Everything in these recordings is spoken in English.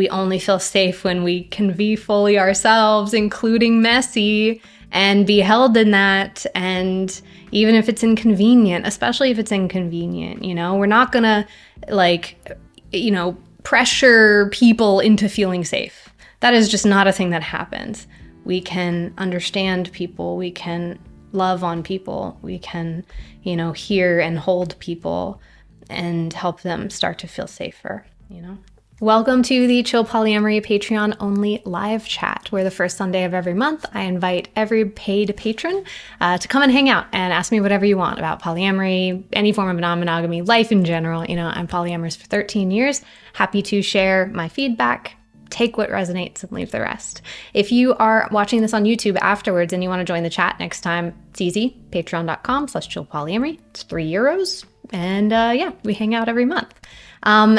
We only feel safe when we can be fully ourselves, including messy, and be held in that. And even if it's inconvenient, especially if it's inconvenient, we're not gonna pressure people into feeling safe. That is just not a thing that happens. We can understand people, we can love on people, we can, hear and hold people and help them start to feel safer, Welcome to the Chill Polyamory Patreon only live chat, where the first Sunday of every month, I invite every paid patron to come and hang out and ask me whatever you want about polyamory, any form of non-monogamy, life in general. I'm polyamorous for 13 years. Happy to share my feedback, take what resonates and leave the rest. If you are watching this on YouTube afterwards and you want to join the chat next time, it's easy. Patreon.com/chillpolyamory. It's €3. And we hang out every month.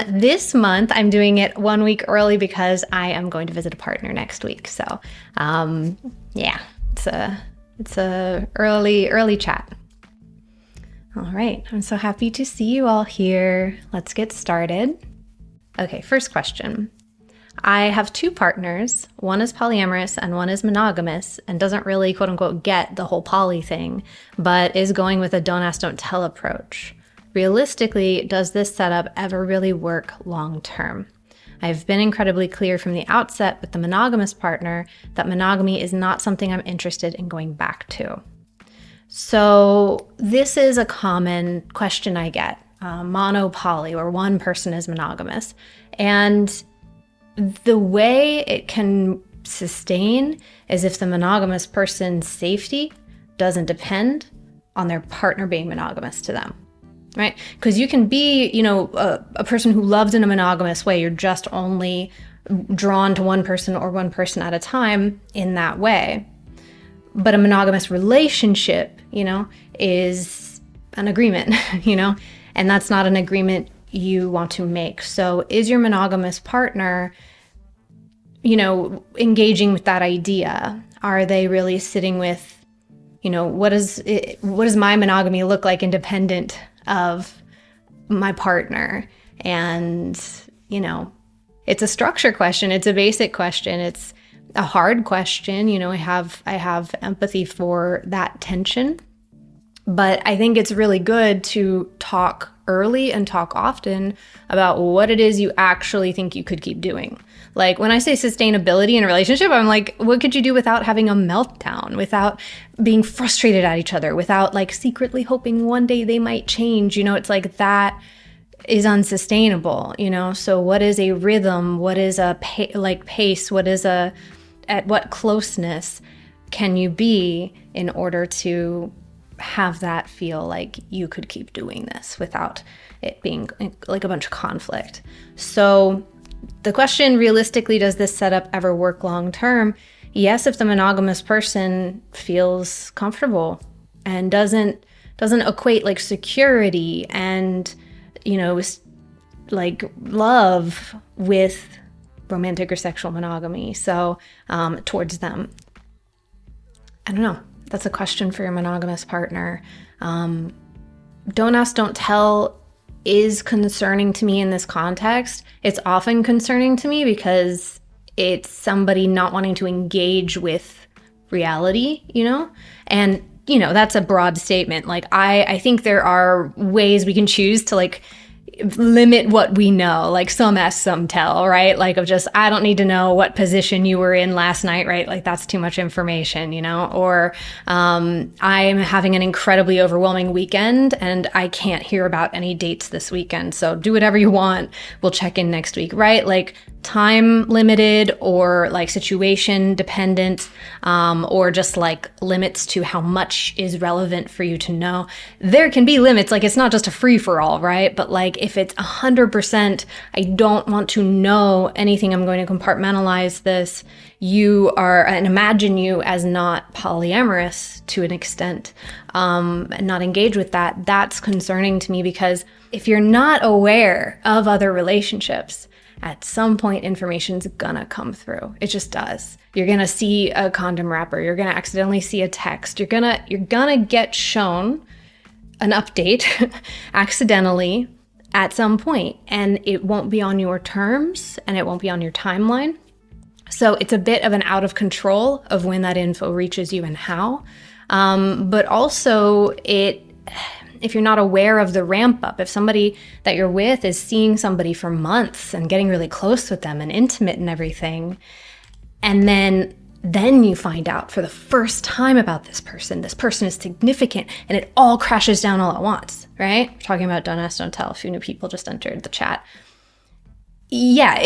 This month, I'm doing it 1 week early because I am going to visit a partner next week. So, it's a early chat. All right, I'm so happy to see you all here. Let's get started. Okay, first question. I have two partners. One is polyamorous and one is monogamous and doesn't really, quote unquote, get the whole poly thing, but is going with a don't ask, don't tell approach. Realistically, does this setup ever really work long term? I've been incredibly clear from the outset with the monogamous partner that monogamy is not something I'm interested in going back to. So this is a common question I get, mono-poly, where one person is monogamous. And the way it can sustain is if the monogamous person's safety doesn't depend on their partner being monogamous to them. Right? Because you can be, a person who loves in a monogamous way. You're just only drawn to one person or one person at a time in that way. But a monogamous relationship, is an agreement, and that's not an agreement you want to make. So is your monogamous partner, engaging with that idea? Are they really sitting with, what does my monogamy look like independent of my partner? And, it's a structure question. It's a basic question. It's a hard question. I have empathy for that tension, but I think it's really good to talk early and talk often about what it is you actually think you could keep doing. Like when I say sustainability in a relationship, I'm like, what could you do without having a meltdown, without being frustrated at each other, without secretly hoping one day they might change? It's like that is unsustainable, So what is a rhythm? What is a pace? What is at what closeness can you be in order to have that feel like you could keep doing this without it being like a bunch of conflict? So the question, realistically, does this setup ever work long term? Yes, if the monogamous person feels comfortable and doesn't equate security and love with romantic or sexual monogamy. So towards them, I don't know. That's a question for your monogamous partner. Don't ask, don't tell is concerning to me in this context. It's often concerning to me because it's somebody not wanting to engage with reality, And, that's a broad statement. I think there are ways we can choose to limit what we know, some ask, some tell, right? I don't need to know what position you were in last night, right? That's too much information, or I'm having an incredibly overwhelming weekend and I can't hear about any dates this weekend. So do whatever you want. We'll check in next week, right? Time limited or situation dependent, or just limits to how much is relevant for you to know. There can be limits. It's not just a free for all, right? But if it's 100%, I don't want to know anything. I'm going to compartmentalize this. You are, and imagine you as not polyamorous to an extent, and not engage with that. That's concerning to me because if you're not aware of other relationships, at some point information's gonna come through. It just does. You're gonna see a condom wrapper. You're gonna accidentally see a text. You're gonna get shown an update accidentally at some point, and it won't be on your terms and it won't be on your timeline. So it's a bit of an out of control of when that info reaches you and how. But also if you're not aware of the ramp up, if somebody that you're with is seeing somebody for months and getting really close with them and intimate and everything, and then you find out for the first time about this person is significant, and it all crashes down all at once, right? We're talking about don't ask, don't tell. A few new people just entered the chat. Yeah,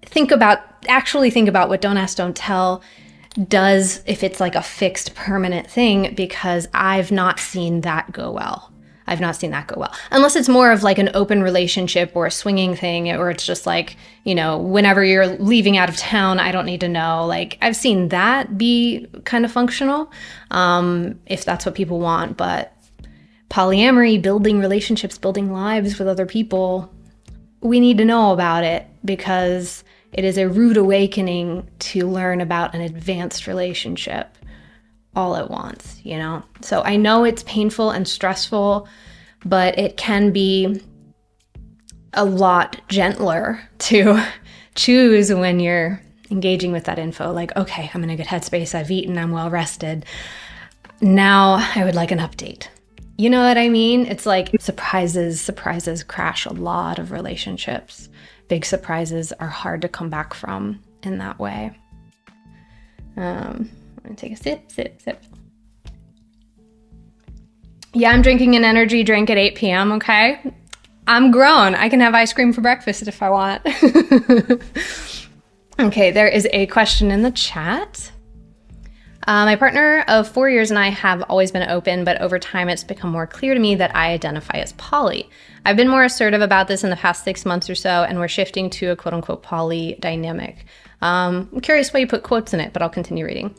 think about what don't ask, don't tell does if it's like a fixed permanent thing, because I've not seen that go well. Unless it's more of like an open relationship or a swinging thing, or it's just like, whenever you're leaving out of town, I don't need to know. Like, I've seen that be kind of functional, if that's what people want. But polyamory, building relationships, building lives with other people, we need to know about it, because it is a rude awakening to learn about an advanced relationship all at once, So I know it's painful and stressful, but it can be a lot gentler to choose when you're engaging with that info. Like, okay, I'm in a good headspace, I've eaten, I'm well rested. Now I would like an update. You know what I mean? It's like surprises crash a lot of relationships. Big surprises are hard to come back from in that way. I'm gonna take a sip. Yeah, I'm drinking an energy drink at 8 p.m., okay? I'm grown. I can have ice cream for breakfast if I want. Okay, there is a question in the chat. My partner of 4 years and I have always been open, but over time it's become more clear to me that I identify as poly. I've been more assertive about this in the past 6 months or so, and we're shifting to a quote-unquote poly dynamic. I'm curious why you put quotes in it, but I'll continue reading.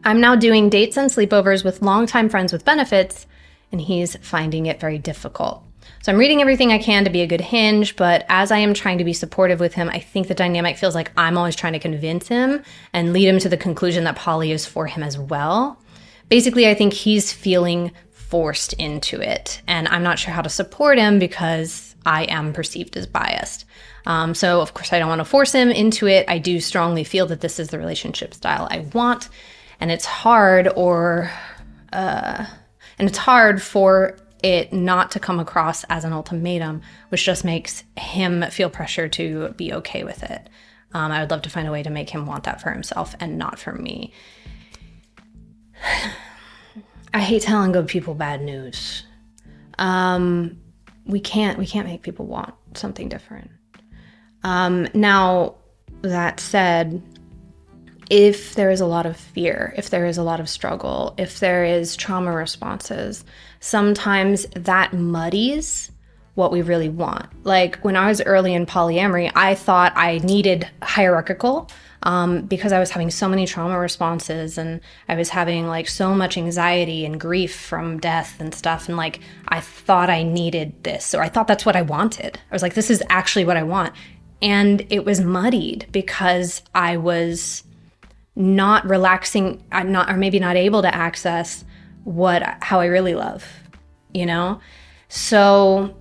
I'm now doing dates and sleepovers with longtime friends with benefits, and he's finding it very difficult. So I'm reading everything I can to be a good hinge, but as I am trying to be supportive with him, I think the dynamic feels like I'm always trying to convince him and lead him to the conclusion that poly is for him as well. Basically, I think he's feeling forced into it, and I'm not sure how to support him because I am perceived as biased. So of course I don't want to force him into it. I do strongly feel that this is the relationship style I want, and it's hard for it not to come across as an ultimatum, which just makes him feel pressure to be okay with it. I would love to find a way to make him want that for himself and not for me. I hate telling good people bad news. We can't make people want something different. Now, that said, if there is a lot of fear, if there is a lot of struggle, if there is trauma responses, sometimes that muddies what we really want. Like when I was early in polyamory, I thought I needed hierarchical because I was having so many trauma responses, and I was having like so much anxiety and grief from death and stuff. And like, I thought I needed this, or I thought that's what I wanted. I was like, this is actually what I want. And it was muddied because I was not relaxing, or maybe not able to access how I really love, So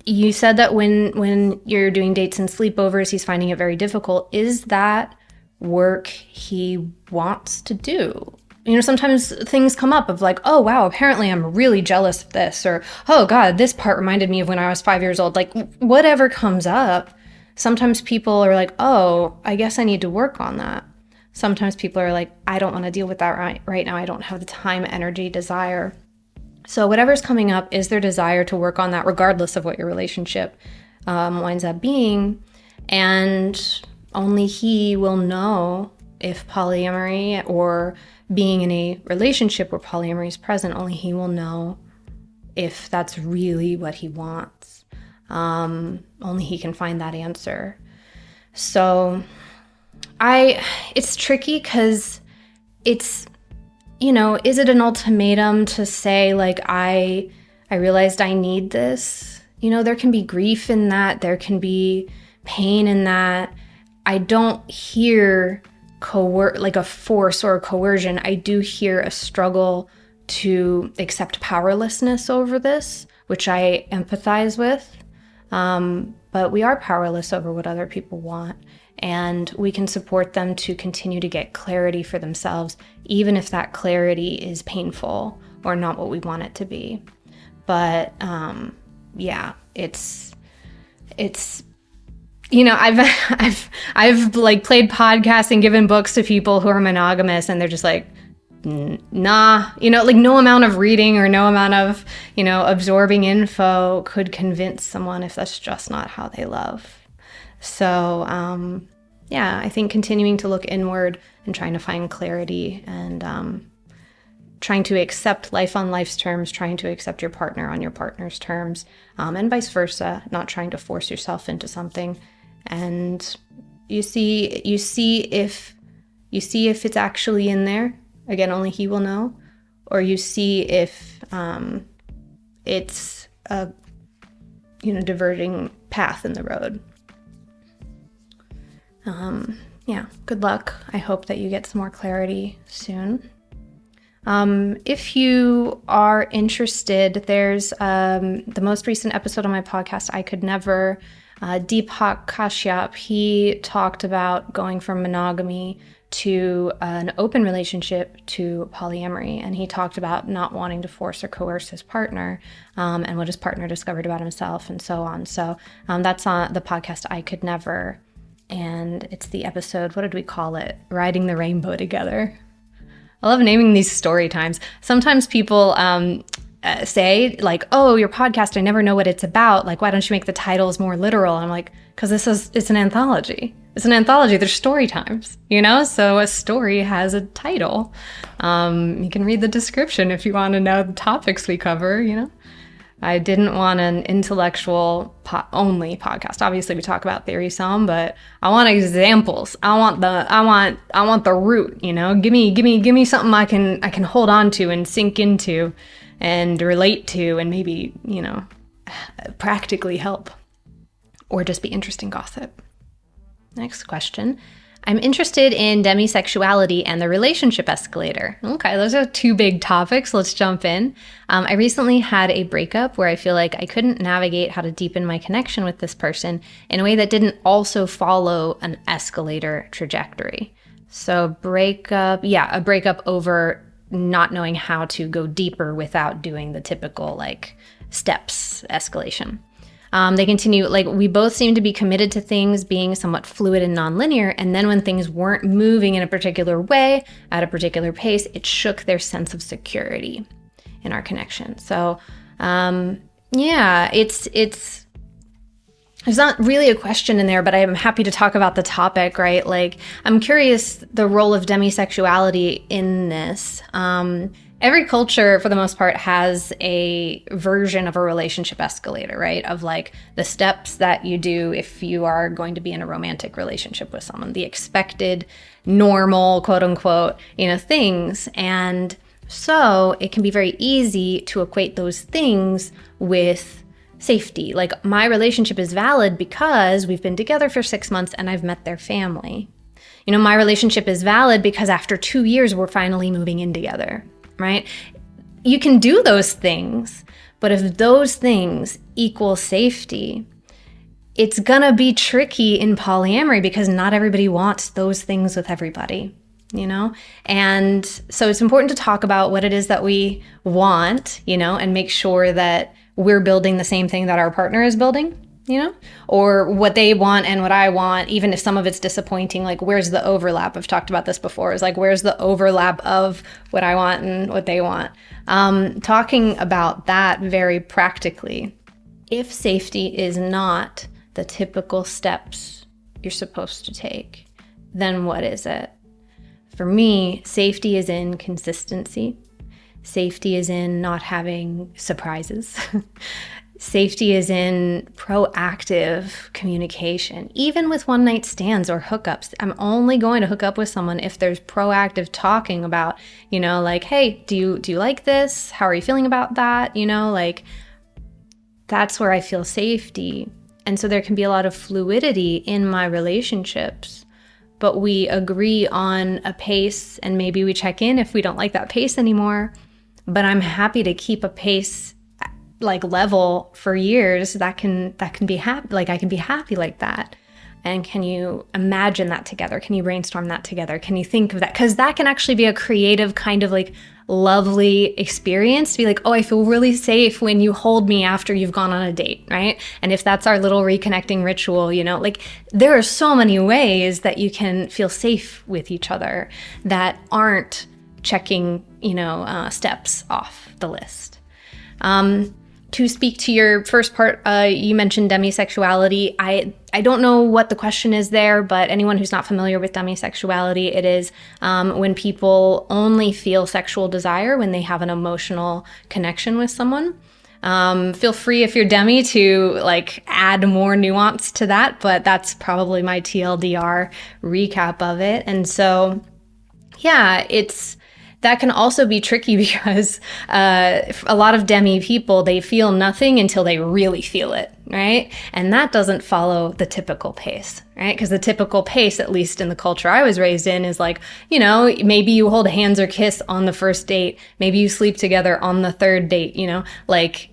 you said that when you're doing dates and sleepovers, he's finding it very difficult. Is that work he wants to do? Sometimes things come up of like, oh, wow, apparently I'm really jealous of this, or, oh God, this part reminded me of when I was 5 years old. Like whatever comes up, sometimes people are like, oh, I guess I need to work on that. Sometimes people are like, I don't want to deal with that right now. I don't have the time, energy, desire. So whatever's coming up is their desire to work on that, regardless of what your relationship winds up being. And only he will know if polyamory, or being in a relationship where polyamory is present, only he will know if that's really what he wants. Only he can find that answer. So it's tricky because it's, is it an ultimatum to say like, I realized I need this? There can be grief in that. There can be pain in that. I don't hear like a force or a coercion. I do hear a struggle to accept powerlessness over this, which I empathize with. But we are powerless over what other people want. And we can support them to continue to get clarity for themselves, even if that clarity is painful or not what we want it to be. But yeah, it's you know, I've like played podcasts and given books to people who are monogamous, and they're just like, nah, you know, like no amount of reading or no amount of, you know, absorbing info could convince someone if that's just not how they love. So yeah, I think continuing to look inward and trying to find clarity, and trying to accept life on life's terms, trying to accept your partner on your partner's terms, and vice versa, not trying to force yourself into something. And you see if it's actually in there. Again, only he will know. Or you see if it's a, you know, diverting path in the road. Yeah, good luck. I hope that you get some more clarity soon. If you are interested, there's the most recent episode on my podcast, I Could Never, Deepak Kashyap, he talked about going from monogamy to an open relationship to polyamory. And he talked about not wanting to force or coerce his partner, and what his partner discovered about himself and so on. So that's on the podcast I Could Never. And it's the episode, what did we call it? Riding the Rainbow Together. I love naming these story times. Sometimes people say like, oh, your podcast, I never know what it's about. Like, why don't you make the titles more literal? I'm like, because it's an anthology. It's an anthology. There's story times, you know? So a story has a title. You can read the description if you want to know the topics we cover, you know? I didn't want an intellectual only podcast. Obviously, we talk about theory some, but I want examples. I want the root. You know, give me something I can hold on to and sink into, and relate to, and maybe, you know, practically help, or just be interesting gossip. Next question. I'm interested in demisexuality and the relationship escalator. Okay, those are two big topics. Let's jump in. I recently had a breakup where I feel like I couldn't navigate how to deepen my connection with this person in a way that didn't also follow an escalator trajectory. So a breakup over not knowing how to go deeper without doing the typical like steps escalation. They continue, like, we both seem to be committed to things being somewhat fluid and nonlinear, and then when things weren't moving in a particular way, at a particular pace, it shook their sense of security in our connection. So, yeah, it's there's not really a question in there, but I'm happy to talk about the topic, right? Like, I'm curious the role of demisexuality in this. Every culture, for the most part, has a version of a relationship escalator, right? Of like the steps that you do if you are going to be in a romantic relationship with someone, the expected, normal, quote unquote, you know, things. And so it can be very easy to equate those things with safety. Like, my relationship is valid because we've been together for 6 months and I've met their family. You know, my relationship is valid because after 2 years, we're finally moving in together. Right? You can do those things, but if those things equal safety, it's gonna be tricky in polyamory because not everybody wants those things with everybody, you know? And so it's important to talk about what it is that we want, you know, and make sure that we're building the same thing that our partner is building, you know, or what they want and what I want, even if some of it's disappointing. Like, where's the overlap? I've talked about this before. Is like, where's the overlap of what I want and what they want? Talking about that very practically. If safety is not the typical steps you're supposed to take, then what is it? For me, safety is in consistency. Safety is in not having surprises. Safety is in proactive communication, even with one-night stands or hookups. I'm only going to hook up with someone if there's proactive talking about, you know, like, hey, do you like this? How are you feeling about that? You know, like, that's where I feel safety. And so there can be a lot of fluidity in my relationships, but we agree on a pace, and maybe we check in if we don't like that pace anymore. But I'm happy to keep a pace like level for years, that can be happy. Like I can be happy like that. And can you imagine that together? Can you brainstorm that together? Can you think of that? Because that can actually be a creative kind of like lovely experience to be like, oh, I feel really safe when you hold me after you've gone on a date, right? And if that's our little reconnecting ritual, you know, like there are so many ways that you can feel safe with each other that aren't checking, you know, steps off the list. To speak to your first part, you mentioned demisexuality. I don't know what the question is there, but anyone who's not familiar with demisexuality, it is when people only feel sexual desire when they have an emotional connection with someone. Feel free if you're demi to like add more nuance to that, but that's probably my TLDR recap of it. And so, yeah, that can also be tricky because a lot of demi people, they feel nothing until they really feel it, right? And that doesn't follow the typical pace, right? Because the typical pace, at least in the culture I was raised in, is like, you know, maybe you hold hands or kiss on the first date, maybe you sleep together on the third date, you know, like,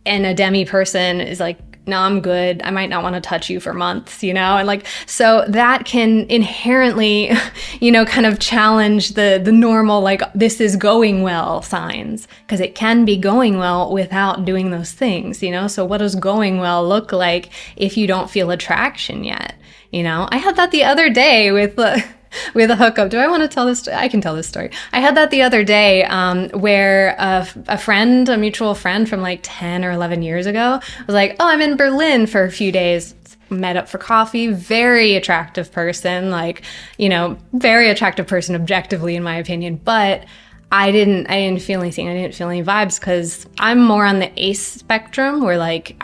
and a demi person is like, no, I'm good. I might not want to touch you for months, you know? And like, so that can inherently, you know, kind of challenge the normal, like, this is going well signs, because it can be going well without doing those things, you know? So what does going well look like if you don't feel attraction yet? You know, I had that the other day with a hookup. Do I want to tell this story? I can tell this story. I had that the other day where a friend, a mutual friend from like 10 or 11 years ago was like, oh, I'm in Berlin for a few days. Met up for coffee. Very attractive person, like, you know, very attractive person objectively in my opinion. But I didn't feel anything. I didn't feel any vibes because I'm more on the ace spectrum where like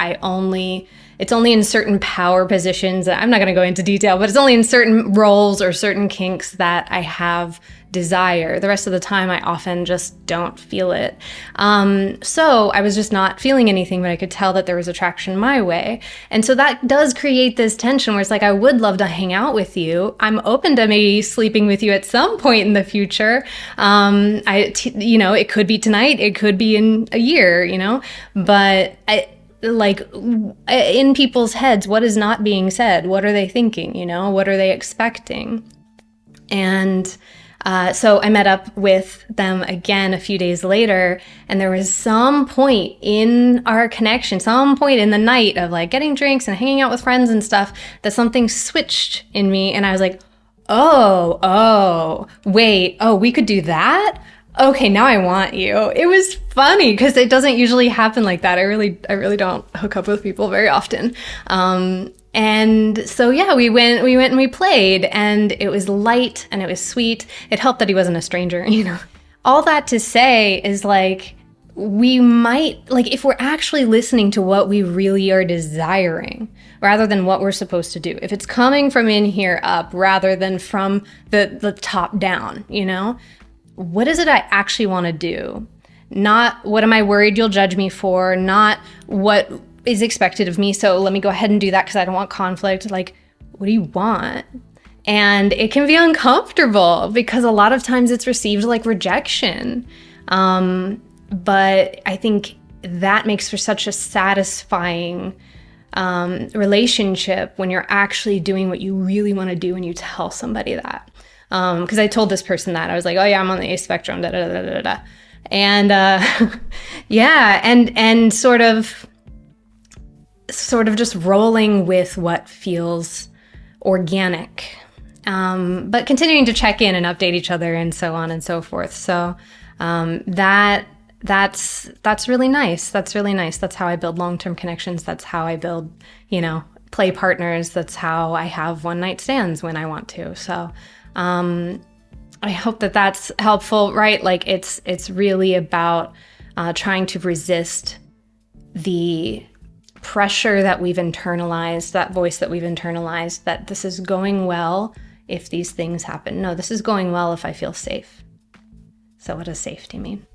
it's only in certain power positions. I'm not going to go into detail, but it's only in certain roles or certain kinks that I have desire. The rest of the time, I often just don't feel it. So I was just not feeling anything, but I could tell that there was attraction my way. And so that does create this tension where it's like, I would love to hang out with you. I'm open to maybe sleeping with you at some point in the future. You know, it could be tonight, it could be in a year, you know, but like in people's heads, what is not being said? What are they thinking? You know, what are they expecting? And so I met up with them again a few days later, and there was some point in our connection, some point in the night of like getting drinks and hanging out with friends and stuff, that something switched in me, and I was like, wait, we could do that? Okay, now I want you. It was funny because it doesn't usually happen like that. I really don't hook up with people very often. And so yeah, we went and we played, and it was light and it was sweet. It helped that he wasn't a stranger, you know. All that to say is like, we might, like, if we're actually listening to what we really are desiring rather than what we're supposed to do, if it's coming from in here up rather than from the top down, you know, what is it I actually want to do? Not what am I worried you'll judge me for, not what is expected of me, so let me go ahead and do that because I don't want conflict. Like, what do you want? And it can be uncomfortable because a lot of times it's received like rejection. But I think that makes for such a satisfying relationship when you're actually doing what you really want to do and you tell somebody that. Because I told this person that. I was like, oh yeah, I'm on the ace spectrum, da da da da da. And yeah, and sort of just rolling with what feels organic. But continuing to check in and update each other and so on and so forth. So that's really nice. That's really nice. That's how I build long-term connections. That's how I build, you know, play partners. That's how I have one-night stands when I want to. So I hope that that's helpful, right? Like it's really about trying to resist the pressure that we've internalized, that voice that we've internalized, that this is going well if these things happen. No, this is going well if I feel safe. So what does safety mean?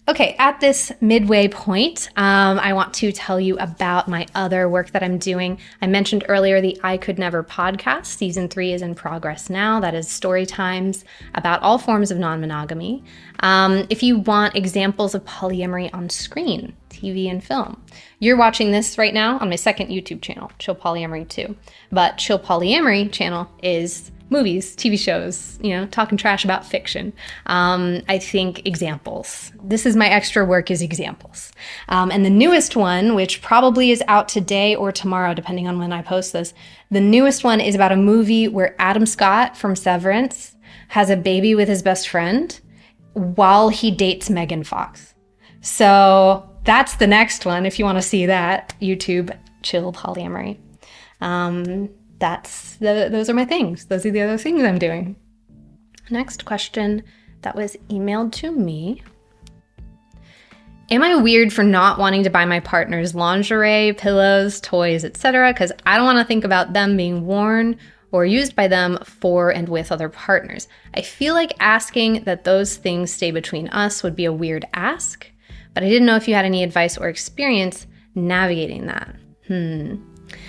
Okay, at this midway point, I want to tell you about my other work that I'm doing. I mentioned earlier the I Could Never podcast. Season 3 is in progress now. That is story times about all forms of non-monogamy. If you want examples of polyamory on screen, TV and film, you're watching this right now on my second YouTube channel, Chill Polyamory 2. But Chill Polyamory channel is movies, TV shows, talking trash about fiction. I think examples. This is my extra work, is examples. And the newest one, which probably is out today or tomorrow, depending on when I post this, the newest one is about a movie where Adam Scott from Severance has a baby with his best friend while he dates Megan Fox. So that's the next one. If you want to see that, YouTube, Chill Polyamory. Those are my things. Those are the other things I'm doing. Next question that was emailed to me. Am I weird for not wanting to buy my partner's lingerie, pillows, toys, etc. because I don't want to think about them being worn or used by them for and with other partners? I feel like asking that those things stay between us would be a weird ask, but I didn't know if you had any advice or experience navigating that.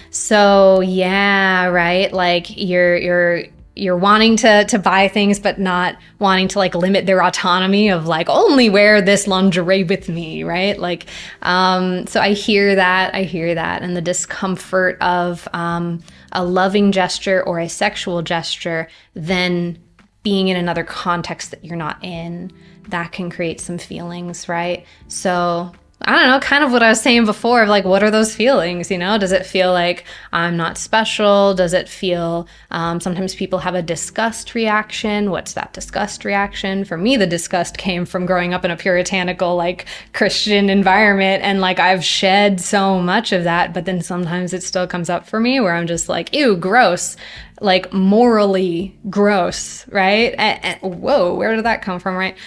So yeah, right? Like you're wanting to buy things, but not wanting to like limit their autonomy of like only wear this lingerie with me, right? Like, so I hear that, and the discomfort of a loving gesture or a sexual gesture then being in another context that you're not in, that can create some feelings, right? So I don't know, kind of what I was saying before of like, what are those feelings? Does it feel like I'm not special? Does it feel, sometimes people have a disgust reaction. What's that disgust reaction? For me, the disgust came from growing up in a puritanical, like Christian environment. And like, I've shed so much of that, but then sometimes it still comes up for me where I'm just like, ew, gross, like morally gross, right? And whoa, where did that come from, right?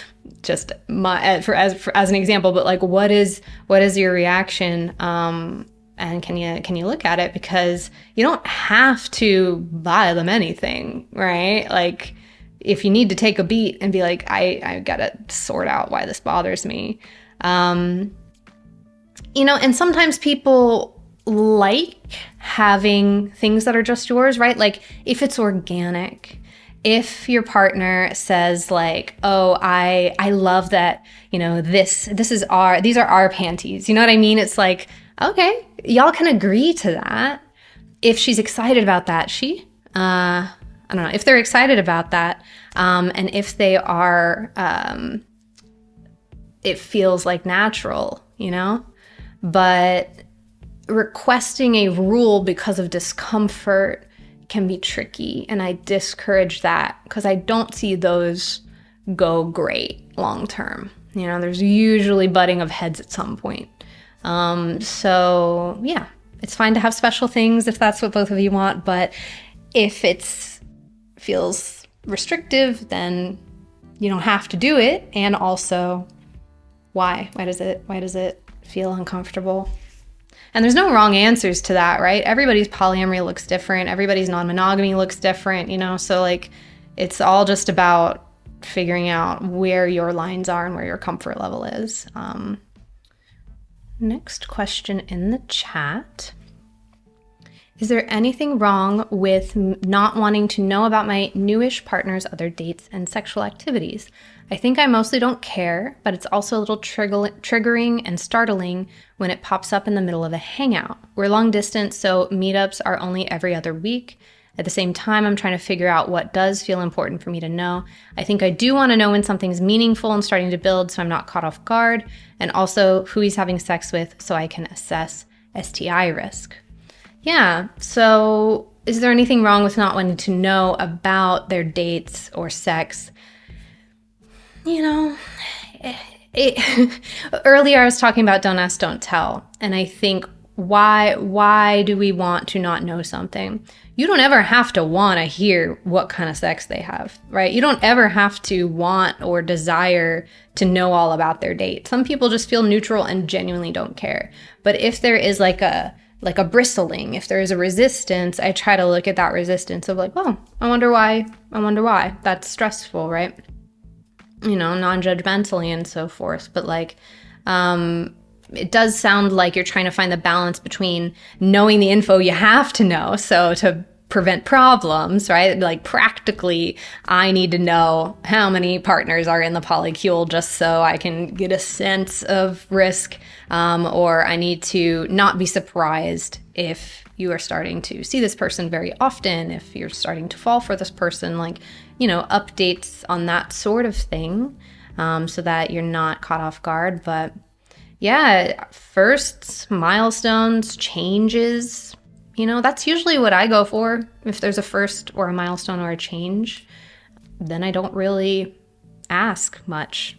Just as an example, but like, what is your reaction? And can you look at it, because you don't have to buy them anything, right? Like, if you need to take a beat and be like, I gotta sort out why this bothers me, and sometimes people like having things that are just yours, right? Like if it's organic. If your partner says like, oh, I love that, these are our panties. You know what I mean? It's like, okay, y'all can agree to that. If she's excited about that, I don't know, if they're excited about that, and if they are, it feels like natural, but requesting a rule because of discomfort can be tricky, and I discourage that because I don't see those go great long term. There's usually butting of heads at some point. So yeah, it's fine to have special things if that's what both of you want, but if it feels restrictive, then you don't have to do it. And also, why does it feel uncomfortable? And there's no wrong answers to that, right? Everybody's polyamory looks different. Everybody's non-monogamy looks different, so like it's all just about figuring out where your lines are and where your comfort level is. Next question in the chat. Is there anything wrong with not wanting to know about my newish partner's other dates and sexual activities? I think I mostly don't care, but it's also a little triggering and startling when it pops up in the middle of a hangout. We're long distance, so meetups are only every other week. At the same time, I'm trying to figure out what does feel important for me to know. I think I do want to know when something's meaningful and starting to build so I'm not caught off guard, and also who he's having sex with so I can assess STI risk. Yeah, so is there anything wrong with not wanting to know about their dates or sex? Earlier I was talking about don't ask, don't tell. And I think why do we want to not know something? You don't ever have to want to hear what kind of sex they have, right? You don't ever have to want or desire to know all about their date. Some people just feel neutral and genuinely don't care. But if there is like a bristling, if there is a resistance, I try to look at that resistance of like, oh, I wonder why. That's stressful, right? non-judgmentally and so forth. But like, it does sound like you're trying to find the balance between knowing the info you have to know, so to prevent problems, right? Like practically, I need to know how many partners are in the polycule just so I can get a sense of risk, or I need to not be surprised if you are starting to see this person very often, if you're starting to fall for this person, like, updates on that sort of thing, so that you're not caught off guard. But yeah, firsts, milestones, changes, that's usually what I go for. If there's a first or a milestone or a change, then I don't really ask much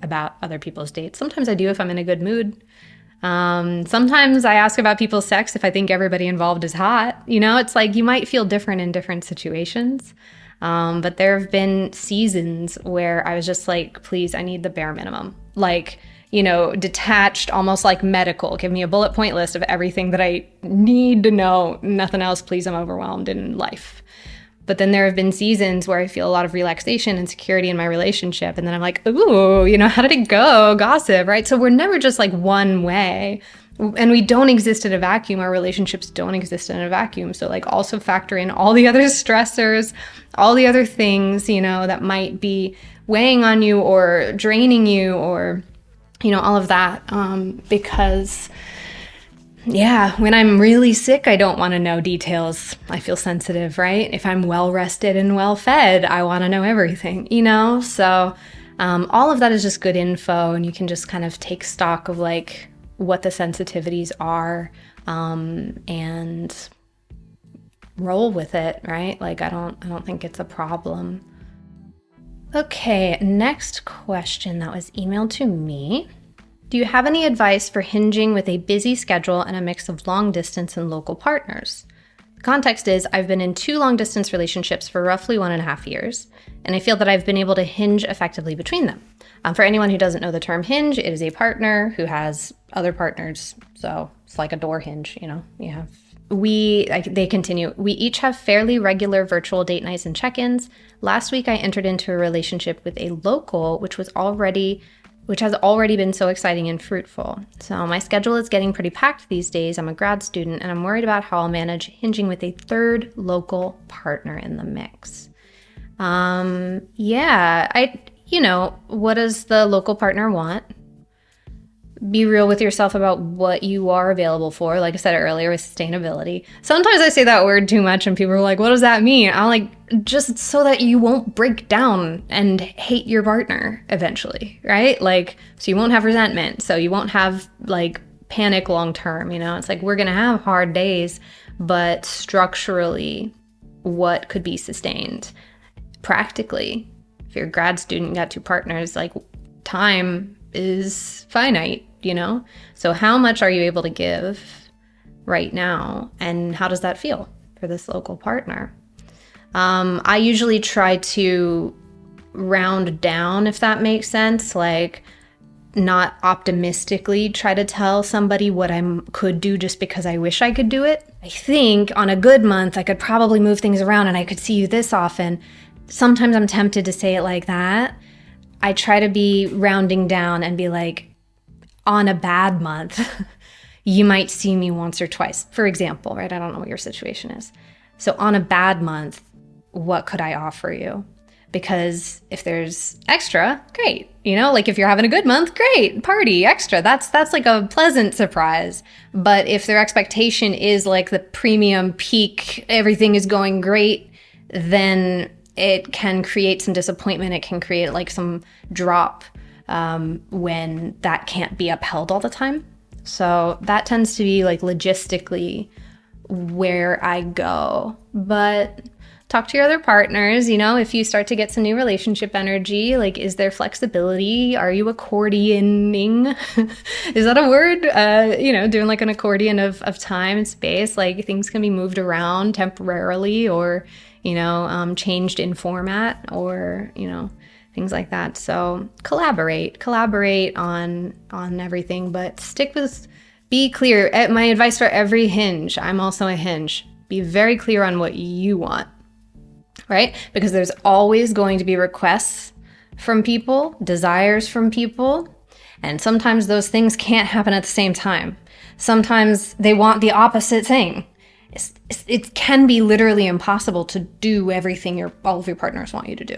about other people's dates. Sometimes I do if I'm in a good mood. Sometimes I ask about people's sex if I think everybody involved is hot. It's like you might feel different in different situations. But there have been seasons where I was just like, please, I need the bare minimum. Like, detached, almost like medical. Give me a bullet point list of everything that I need to know. Nothing else, please. I'm overwhelmed in life. But then there have been seasons where I feel a lot of relaxation and security in my relationship. And then I'm like, ooh, how did it go? Gossip, right? So we're never just like one way. And we don't exist in a vacuum. Our relationships don't exist in a vacuum. So like also factor in all the other stressors, all the other things, that might be weighing on you or draining you or all of that, because, when I'm really sick, I don't want to know details. I feel sensitive, right? If I'm well rested and well fed, I want to know everything, So all of that is just good info, and you can just kind of take stock of like what the sensitivities are, and roll with it, right? Like I don't think it's a problem. Okay, next question that was emailed to me. Do you have any advice for hinging with a busy schedule and a mix of long distance and local partners? The context is I've been in 2 long distance relationships for roughly 1.5 years, and I feel that I've been able to hinge effectively between them. For anyone who doesn't know the term hinge, it is a partner who has other partners. So it's like a door hinge, They continue. We each have fairly regular virtual date nights and check-ins. Last week, I entered into a relationship with a local, which has already been so exciting and fruitful. So my schedule is getting pretty packed these days. I'm a grad student, and I'm worried about how I'll manage hinging with a third local partner in the mix. What does the local partner want? Be real with yourself about what you are available for. Like I said earlier, with sustainability. Sometimes I say that word too much and people are like, what does that mean? I'm like, just so that you won't break down and hate your partner eventually, right? Like, so you won't have resentment. So you won't have like panic long term, It's like, we're going to have hard days, but structurally, what could be sustained? Practically, if you're a grad student, you got 2 partners, like time is finite, So how much are you able to give right now? And how does that feel for this local partner? I usually try to round down, if that makes sense, like not optimistically try to tell somebody what I could do just because I wish I could do it. I think on a good month, I could probably move things around and I could see you this often. Sometimes I'm tempted to say it like that. I try to be rounding down and be like, on a bad month, you might see me once or twice, for example, right? I don't know what your situation is. So on a bad month, what could I offer you? Because if there's extra, great. Like if you're having a good month, great, party, extra. That's like a pleasant surprise. But if their expectation is like the premium peak, everything is going great, then it can create some disappointment. It can create like some drop when that can't be upheld all the time. So that tends to be like logistically where I go. But talk to your other partners, if you start to get some new relationship energy, like is there flexibility? Are you accordioning? Is that a word? Doing like an accordion of time and space, like things can be moved around temporarily or changed in format or, things like that. So collaborate on everything, but be clear. My advice for every hinge, I'm also a hinge. Be very clear on what you want, right? Because there's always going to be requests from people, desires from people, and sometimes those things can't happen at the same time. Sometimes they want the opposite thing. It can be literally impossible to do everything all of your partners want you to do.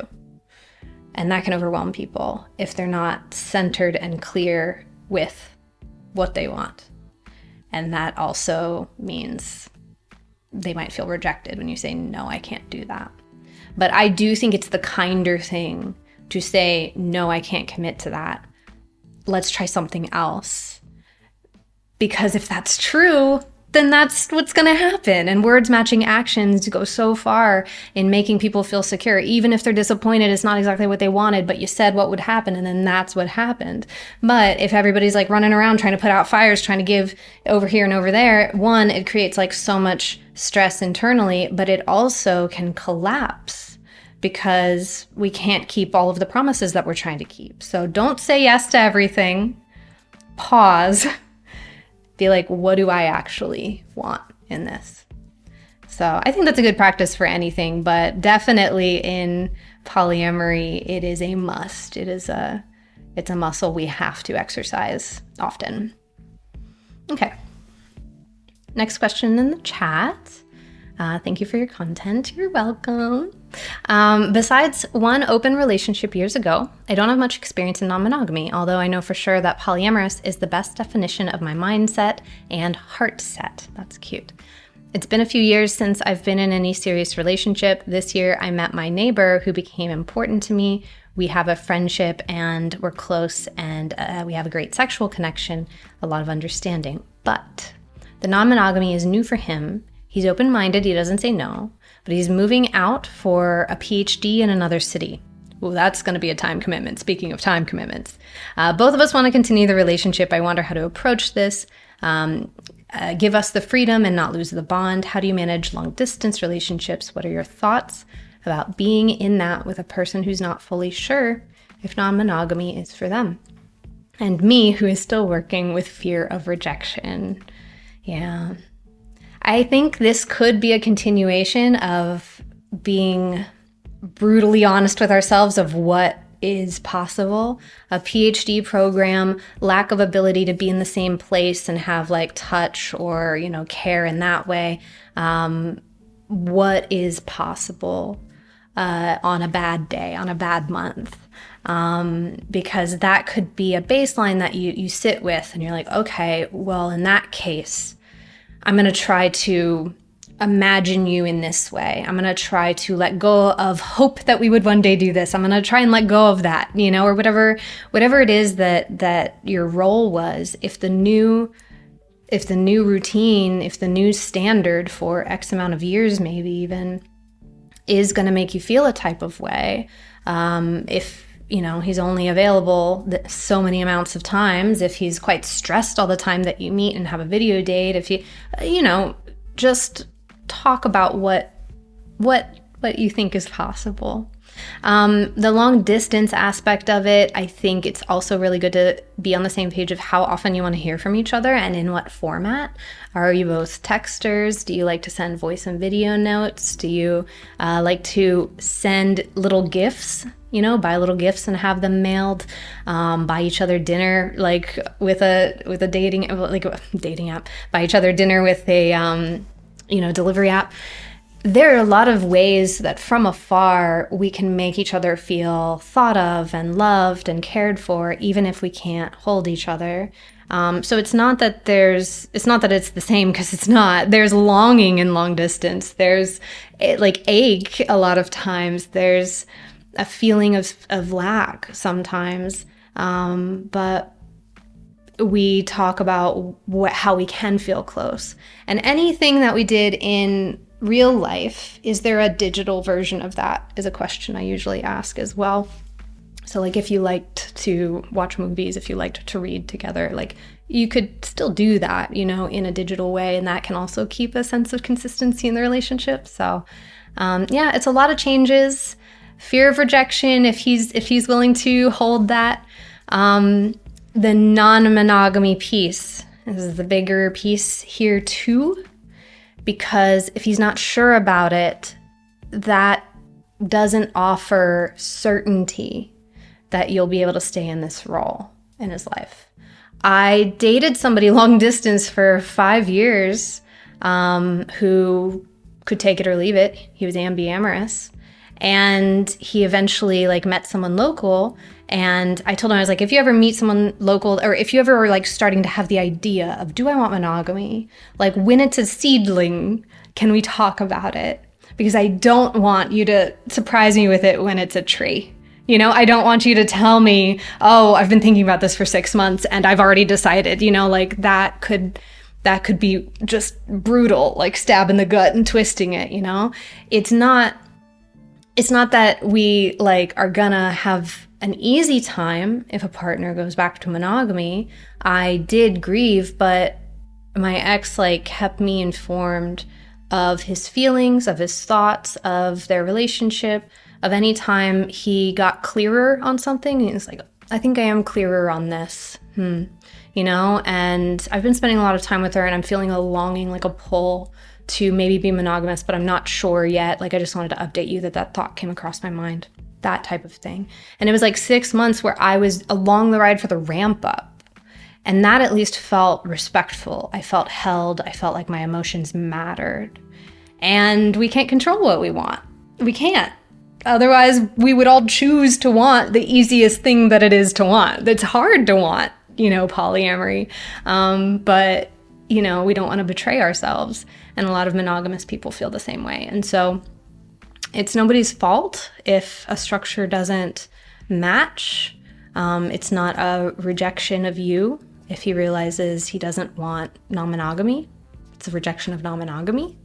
And that can overwhelm people if they're not centered and clear with what they want. And that also means they might feel rejected when you say, no, I can't do that. But I do think it's the kinder thing to say, no, I can't commit to that. Let's try something else. Because if that's true, then that's what's going to happen. And words matching actions go so far in making people feel secure. Even if they're disappointed, it's not exactly what they wanted, but you said what would happen, and then that's what happened. But if everybody's like running around trying to put out fires, trying to give over here and over there, one, it creates like so much stress internally, but it also can collapse because we can't keep all of the promises that we're trying to keep. So don't say yes to everything. Pause. Be like, what do I actually want in this? So I think that's a good practice for anything, but definitely in polyamory, it is a must. It's a muscle we have to exercise often. Okay. Next question in the chat. Thank you for your content. You're welcome. Besides one open relationship years ago, I don't have much experience in non-monogamy, although I know for sure that polyamorous is the best definition of my mindset and heart set. That's cute. It's been a few years since I've been in any serious relationship. This year, I met my neighbor who became important to me. We have a friendship and we're close, and we have a great sexual connection, a lot of understanding. But the non-monogamy is new for him. He's open-minded, he doesn't say no, but he's moving out for a PhD in another city. Well, that's going to be a time commitment. Speaking of time commitments, both of us want to continue the relationship. I wonder how to approach this, give us the freedom and not lose the bond. How do you manage long-distance relationships? What are your thoughts about being in that with a person who's not fully sure if non-monogamy is for them? And me, who is still working with fear of rejection. Yeah. I think this could be a continuation of being brutally honest with ourselves of what is possible. A PhD program, lack of ability to be in the same place and have like touch or, care in that way. What is possible on a bad day, on a bad month? Because that could be a baseline that you sit with and you're like, okay, well, in that case, I'm going to try to imagine you in this way. I'm going to try to let go of hope that we would one day do this. I'm going to try and let go of that, or whatever it is that your role was. If the new routine, if the new standard for X amount of years, maybe even, is going to make you feel a type of way, if he's only available so many amounts of times, if he's quite stressed all the time that you meet and have a video date, if you, just talk about what you think is possible. The long distance aspect of it, I think it's also really good to be on the same page of how often you want to hear from each other and in what format. Are you both texters? Do you like to send voice and video notes? Do you like to send little gifts? Buy little gifts and have them mailed. Buy each other dinner, like with a dating app. Buy each other dinner with a delivery app. There are a lot of ways that from afar we can make each other feel thought of and loved and cared for, even if we can't hold each other. So it's not that it's the same, because it's not. There's longing in long distance. There's ache a lot of times. There's a feeling of lack sometimes. But we talk about how we can feel close. And anything that we did in real life, is there a digital version of that, is a question I usually ask as well. So if you liked to watch movies, if you liked to read together, you could still do that, in a digital way, and that can also keep a sense of consistency in the relationship. So it's a lot of changes. Fear of rejection, if he's willing to hold that. The non-monogamy piece is the bigger piece here too, because if he's not sure about it, that doesn't offer certainty. that you'll be able to stay in this role in his life. I dated somebody long distance for 5 years who could take it or leave it. He was ambiamorous. And he eventually like met someone local. And I told him, I was like, if you ever meet someone local, or if you ever are like starting to have the idea of, do I want monogamy? Like when it's a seedling, can we talk about it? Because I don't want you to surprise me with it when it's a tree. You know, I don't want you to tell me, oh, I've been thinking about this for 6 months and I've already decided, you know, like that could be just brutal, like stab in the gut and twisting it, you know? It's not that we like are gonna have an easy time if a partner goes back to monogamy. I did grieve, but my ex like kept me informed of his feelings, of his thoughts, of their relationship, of any time he got clearer on something. He was like, I think I am clearer on this, you know? And I've been spending a lot of time with her and I'm feeling a longing, like a pull to maybe be monogamous, but I'm not sure yet. Like, I just wanted to update you that thought came across my mind, that type of thing. And it was like 6 months where I was along the ride for the ramp up. And that at least felt respectful. I felt held. I felt like my emotions mattered. And we can't control what we want. We can't. Otherwise, we would all choose to want the easiest thing that it is to want. It's hard to want, you know, polyamory. But, you know, we don't want to betray ourselves. And a lot of monogamous people feel the same way. And so it's nobody's fault if a structure doesn't match. It's not a rejection of you if he realizes he doesn't want non-monogamy. It's a rejection of non-monogamy.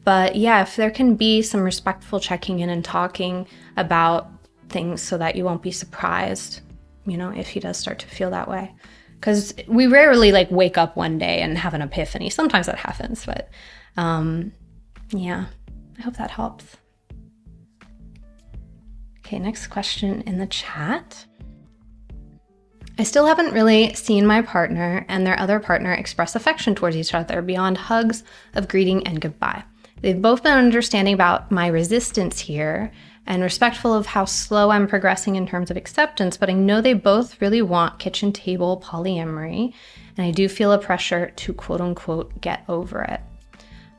But yeah, if there can be some respectful checking in and talking about things so that you won't be surprised, you know, if he does start to feel that way. Because we rarely like wake up one day and have an epiphany. Sometimes that happens, but yeah, I hope that helps. Okay, next question in the chat. I still haven't really seen my partner and their other partner express affection towards each other beyond hugs of greeting and goodbye. They've both been understanding about my resistance here and respectful of how slow I'm progressing in terms of acceptance, but I know they both really want kitchen table polyamory, and I do feel a pressure to quote unquote get over it.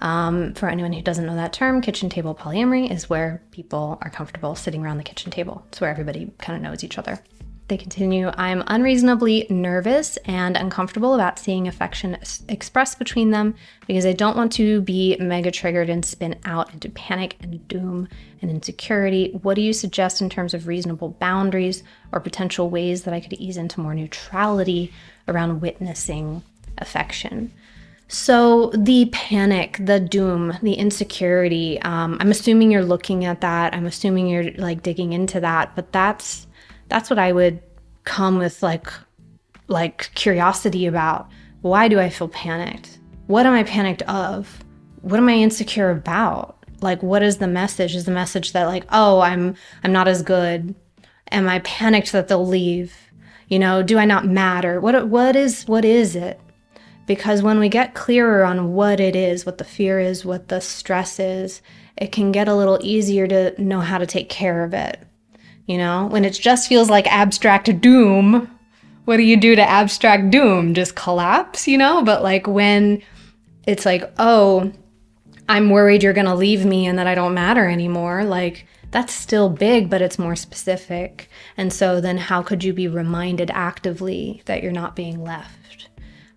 For anyone who doesn't know that term, kitchen table polyamory is where people are comfortable sitting around the kitchen table. It's where everybody kind of knows each other. They continue, I'm unreasonably nervous and uncomfortable about seeing affection expressed between them because I don't want to be mega triggered and spin out into panic and doom and insecurity. What do you suggest in terms of reasonable boundaries or potential ways that I could ease into more neutrality around witnessing affection? So the panic, the doom, the insecurity, I'm assuming you're looking at that. I'm assuming you're like digging into that, but that's what I would come with like curiosity about. Why do I feel panicked? What am I panicked of? What am I insecure about? Like, what is the message? Is the message that like, oh, I'm not as good? Am I panicked that they'll leave? You know, do I not matter? What is it? Because when we get clearer on what it is, what the fear is, what the stress is, it can get a little easier to know how to take care of it. You know, when it just feels like abstract doom, what do you do to abstract doom? Just collapse, you know? But like when it's like, oh, I'm worried you're going to leave me and that I don't matter anymore, like that's still big, but it's more specific. And so then how could you be reminded actively that you're not being left?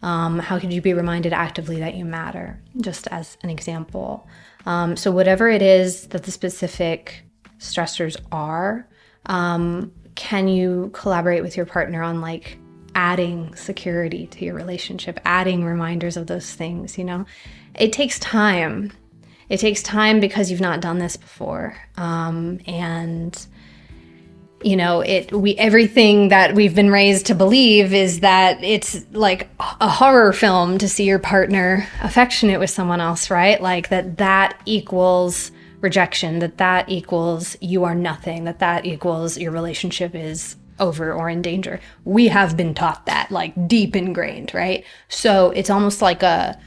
How could you be reminded actively that you matter? Just as an example. So whatever it is that the specific stressors are, can you collaborate with your partner on like adding security to your relationship, adding reminders of those things, you know? It takes time. It takes time because you've not done this before. And you know, everything that we've been raised to believe is that it's like a horror film to see your partner affectionate with someone else, right? Like that equals rejection, that equals you are nothing, that equals your relationship is over or in danger. We have been taught that, like deep ingrained, right? So it's almost like a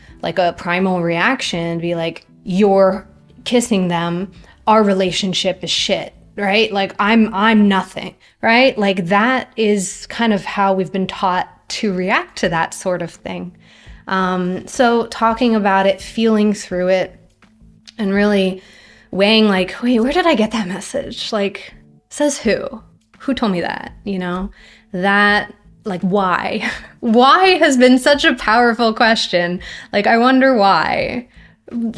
primal reaction to be like, you're kissing them, our relationship is shit. right? Like I'm nothing, right? Like that is kind of how we've been taught to react to that sort of thing. So talking about it, feeling through it, and really weighing like, wait, where did I get that message? Like, says who? Who told me that? You know, that, like, why? Why has been such a powerful question. Like, I wonder why.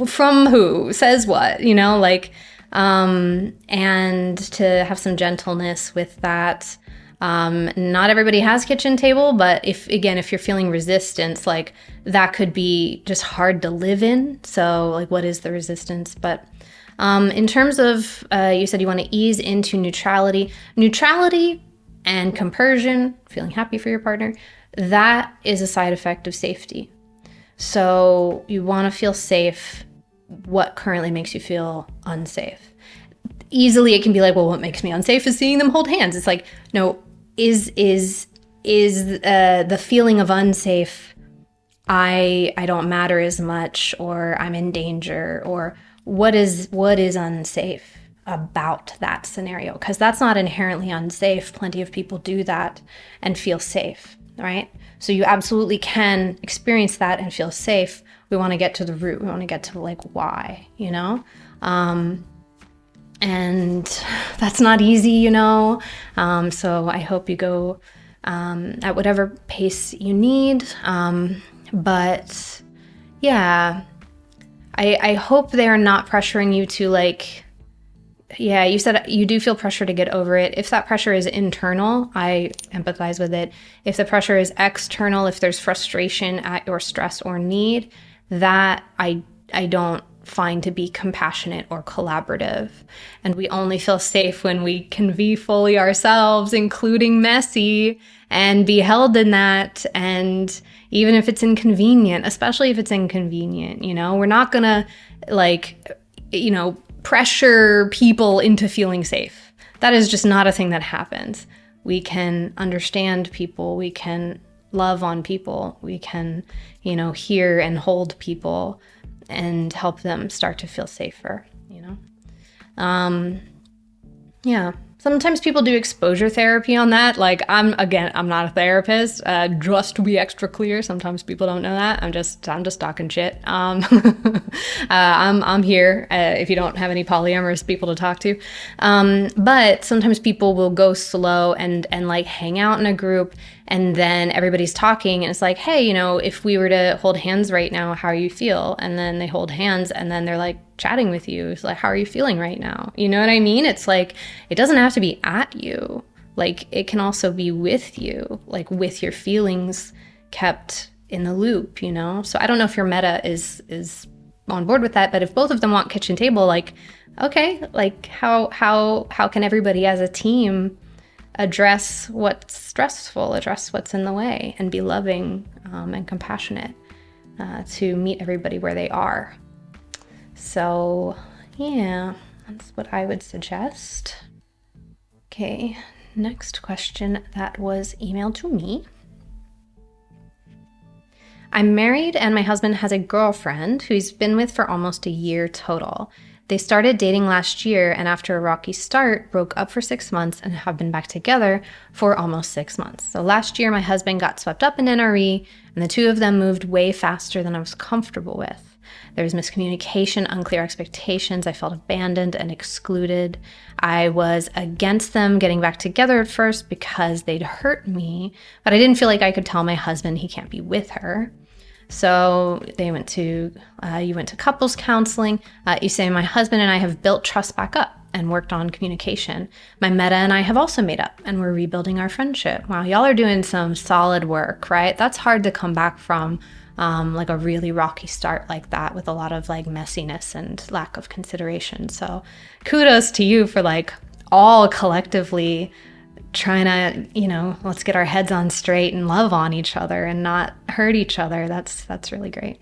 From who? Says what? You know, like, and to have some gentleness with that. Not everybody has kitchen table, but if you're feeling resistance, like that could be just hard to live in. So like, what is the resistance? But in terms of, you said you want to ease into neutrality and compersion, feeling happy for your partner, that is a side effect of safety. So you want to feel safe. What currently makes you feel unsafe? Easily it can be like, well, what makes me unsafe is seeing them hold hands. It's like, no, is the feeling of unsafe, I don't matter as much, or I'm in danger, or what is unsafe about that scenario? Because that's not inherently unsafe. Plenty of people do that and feel safe, right? So you absolutely can experience that and feel safe. We want to get to the root. We want to get to like why, you know? And that's not easy, you know? So I hope you go at whatever pace you need. But yeah, I hope they're not pressuring you to like, yeah, you said you do feel pressure to get over it. If that pressure is internal, I empathize with it. If the pressure is external, if there's frustration at your stress or need, that I don't find to be compassionate or collaborative. And we only feel safe when we can be fully ourselves, including messy, and be held in that. And even if it's inconvenient, especially if it's inconvenient, you know, we're not gonna like, you know, pressure people into feeling safe. That is just not a thing that happens. We can understand people, we can love on people, we can, you know, hear and hold people and help them start to feel safer, you know? Yeah. Sometimes people do exposure therapy on that. Like I'm not a therapist. Just to be extra clear, sometimes people don't know that. I'm just talking shit. I'm here if you don't have any polyamorous people to talk to. But sometimes people will go slow and like hang out in a group, and then everybody's talking and it's like, hey, you know, if we were to hold hands right now, how you feel? And then they hold hands and then they're like chatting with you. It's like, how are you feeling right now? You know what I mean? It's like, it doesn't have to be at you. Like it can also be with you, like with your feelings kept in the loop, you know? So I don't know if your meta is on board with that, but if both of them want kitchen table, like, okay, like how can everybody as a team address what's stressful, address what's in the way, and be loving and compassionate to meet everybody where they are. So yeah, that's what I would suggest. Okay, next question that was emailed to me. I'm married and my husband has a girlfriend who he's been with for almost a year total. They started dating last year and after a rocky start, broke up for 6 months and have been back together for almost 6 months. So last year, my husband got swept up in NRE and the two of them moved way faster than I was comfortable with. There was miscommunication, unclear expectations. I felt abandoned and excluded. I was against them getting back together at first because they'd hurt me, but I didn't feel like I could tell my husband he can't be with her. So you went to couples counseling. You say, my husband and I have built trust back up and worked on communication. My meta and I have also made up and we're rebuilding our friendship. Wow, y'all are doing some solid work, right? That's hard to come back from like a really rocky start like that with a lot of like messiness and lack of consideration. So kudos to you for like all collectively trying to, you know, let's get our heads on straight and love on each other and not hurt each other. That's really great.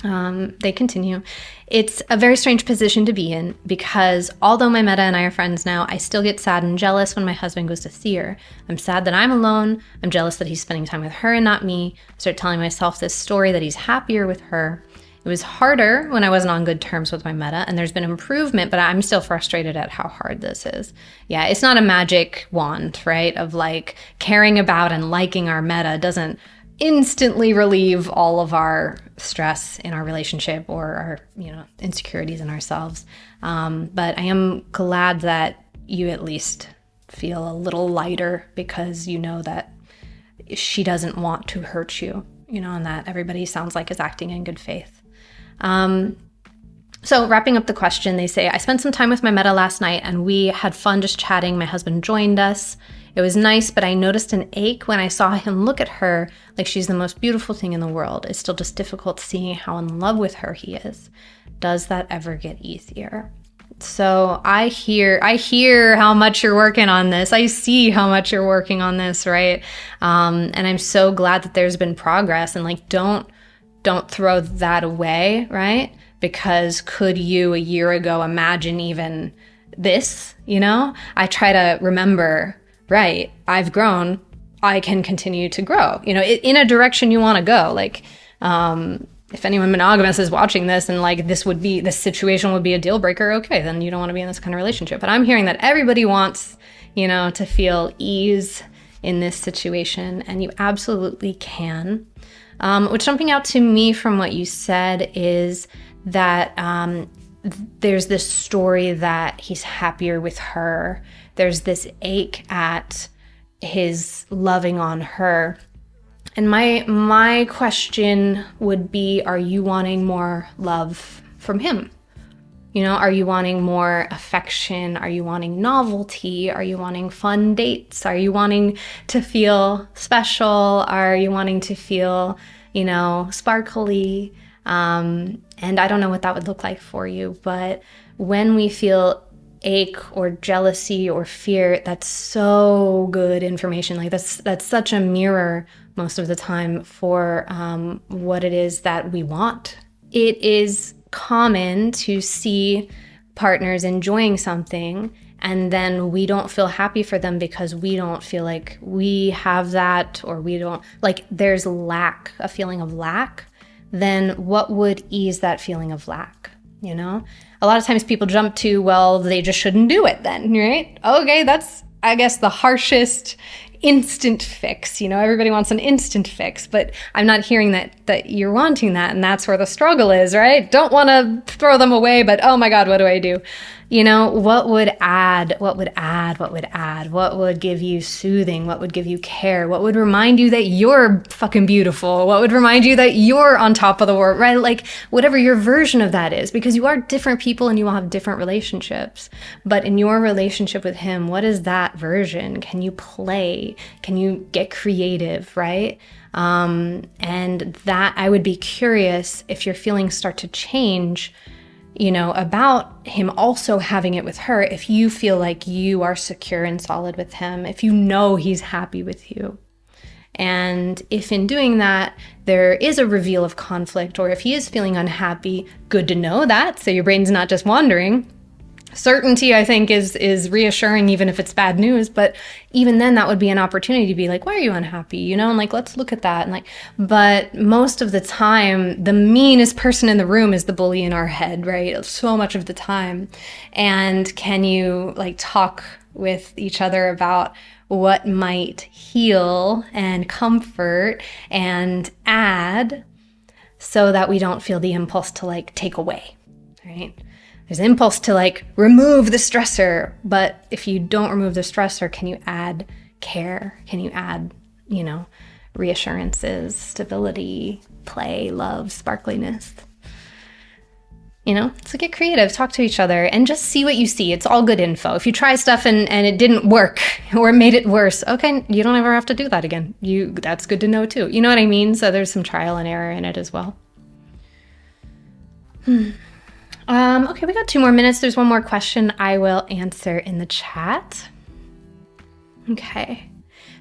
They continue. It's a very strange position to be in because although my meta and I are friends now, I still get sad and jealous when my husband goes to see her. I'm sad that I'm alone. I'm jealous that he's spending time with her and not me. I start telling myself this story that he's happier with her. It was harder when I wasn't on good terms with my meta, and there's been improvement, but I'm still frustrated at how hard this is. Yeah, it's not a magic wand, right? Of like caring about and liking our meta doesn't instantly relieve all of our stress in our relationship or our, insecurities in ourselves. But I am glad that you at least feel a little lighter because you know that she doesn't want to hurt you, and that everybody sounds like is acting in good faith. So wrapping up the question, they say, I spent some time with my meta last night and we had fun just chatting. My husband joined us. It was nice, but I noticed an ache when I saw him look at her like she's the most beautiful thing in the world. It's still just difficult seeing how in love with her he is. Does that ever get easier? So I hear how much you're working on this. I see how much you're working on this, right? And I'm so glad that there's been progress, and like, don't throw that away, right? Because could you a year ago imagine even this, I try to remember, right, I've grown, I can continue to grow, in a direction you want to go. Like, if anyone monogamous is watching this and like this situation would be a deal breaker, okay, then you don't want to be in this kind of relationship. But I'm hearing that everybody wants, to feel ease in this situation, and you absolutely can. What's jumping out to me from what you said is that there's this story that he's happier with her. There's this ache at his loving on her. And my question would be, are you wanting more love from him? Are you wanting more affection? Are you wanting novelty? Are you wanting fun dates? Are you wanting to feel special? Are you wanting to feel, sparkly? And I don't know what that would look like for you, but when we feel ache or jealousy or fear, that's so good information. Like that's such a mirror most of the time for what it is that we want. It is common to see partners enjoying something and then we don't feel happy for them because we don't feel like we have that, or we don't, like there's lack, a feeling of lack. Then what would ease that feeling of lack? A lot of times people jump to, well, they just shouldn't do it then, right? Okay, that's, I guess, the harshest instant fix. Everybody wants an instant fix, but I'm not hearing that you're wanting that, and that's where the struggle is, right? Don't want to throw them away, but oh my God, what do I do? What would add? What would give you soothing? What would give you care? What would remind you that you're fucking beautiful? What would remind you that you're on top of the world, right? Like whatever your version of that is, because you are different people and you will have different relationships. But in your relationship with him, what is that version? Can you play? Can you get creative, right? And that I would be curious if your feelings start to change, about him also having it with her, if you feel like you are secure and solid with him, if you know he's happy with you. And if in doing that, there is a reveal of conflict, or if he is feeling unhappy, good to know that, so your brain's not just wandering. Certainty, I think, is reassuring, even if it's bad news. But even then, that would be an opportunity to be like, why are you unhappy? And like, let's look at that. And like, but most of the time, the meanest person in the room is the bully in our head, right? So much of the time. And can you like talk with each other about what might heal and comfort and add so that we don't feel the impulse to like take away, right? There's an impulse to like remove the stressor, but if you don't remove the stressor, can you add care? Can you add, reassurances, stability, play, love, sparkliness? So get creative, talk to each other, and just see what you see. It's all good info. If you try stuff and it didn't work or made it worse, okay, you don't ever have to do that again. That's good to know too. You know what I mean? So there's some trial and error in it as well. Okay, we got 2 more minutes. There's one more question I will answer in the chat. Okay.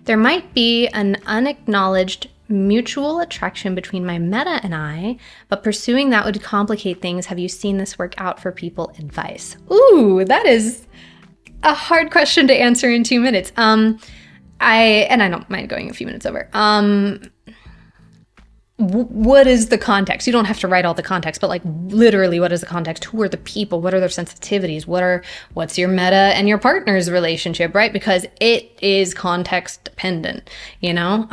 There might be an unacknowledged mutual attraction between my meta and I, but pursuing that would complicate things. Have you seen this work out for people? Advice. Ooh, that is a hard question to answer in 2 minutes. I don't mind going a few minutes over. what is the context? You don't have to write all the context, but like literally, what is the context? Who are the people? What are their sensitivities? What's your meta and your partner's relationship, right? Because it is context dependent, you know?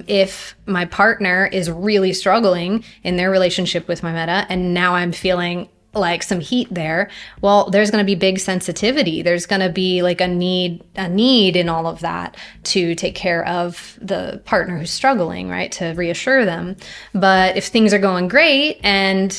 If my partner is really struggling in their relationship with my meta, and now I'm feeling like some heat there, well, there's going to be big sensitivity. There's going to be like a need in all of that to take care of the partner who's struggling, right? To reassure them. But if things are going great and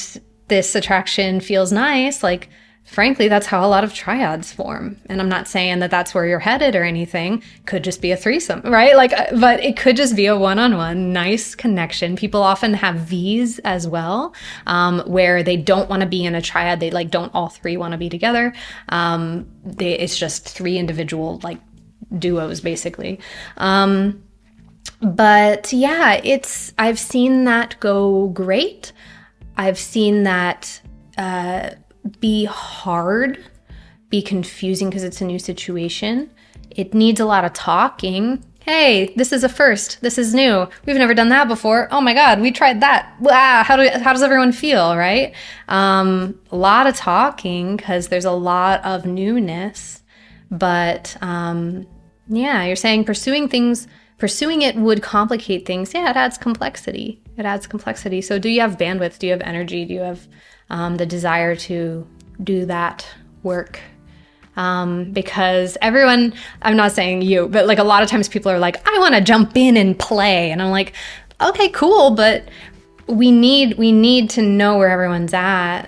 this attraction feels nice, like, frankly, that's how a lot of triads form. And I'm not saying that that's where you're headed or anything. Could just be a threesome, right? Like, but it could just be a one-on-one nice connection. People often have V's as well, where they don't want to be in a triad. They like don't all three want to be together. It's just three individual like duos basically. But yeah, I've seen that go great. I've seen that be hard, be confusing because it's a new situation. It needs a lot of talking. Hey, this is a first. This is new. We've never done that before. Oh my God, we tried that. Wow, how does everyone feel, right? A lot of talking because there's a lot of newness. But yeah, you're saying pursuing it would complicate things. Yeah, it adds complexity. So do you have bandwidth? Do you have energy? Do you have the desire to do that work? Because everyone, I'm not saying you, but like a lot of times people are like, I want to jump in and play. And I'm like, okay, cool. But we need to know where everyone's at,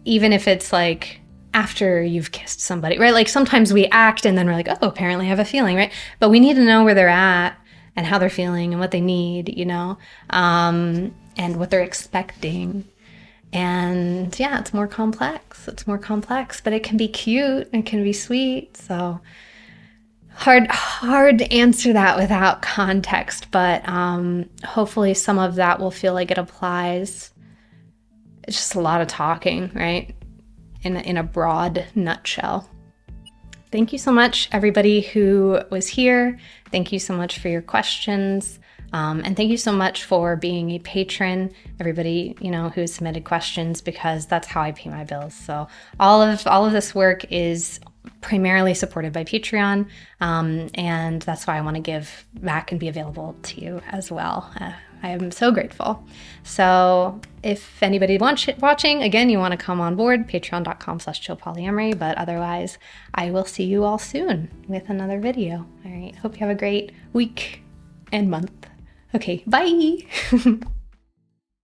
even if it's like after you've kissed somebody, right? Like sometimes we act and then we're like, oh, apparently I have a feeling, right? But we need to know where they're at and how they're feeling and what they need, you know, and what they're expecting. And yeah, it's more complex, but it can be cute, it can be sweet. So hard to answer that without context, but hopefully some of that will feel like it applies. It's just a lot of talking, right? In a broad nutshell. Thank you so much, everybody who was here. Thank you so much for your questions. And thank you so much for being a patron, everybody, you know, who submitted questions, because that's how I pay my bills. So all of this work is primarily supported by Patreon. And that's why I want to give back and be available to you as well. I am so grateful. So if anybody watching, again, you want to come on board, patreon.com/chillpolyamory. But otherwise, I will see you all soon with another video. All right. Hope you have a great week and month. Okay, bye.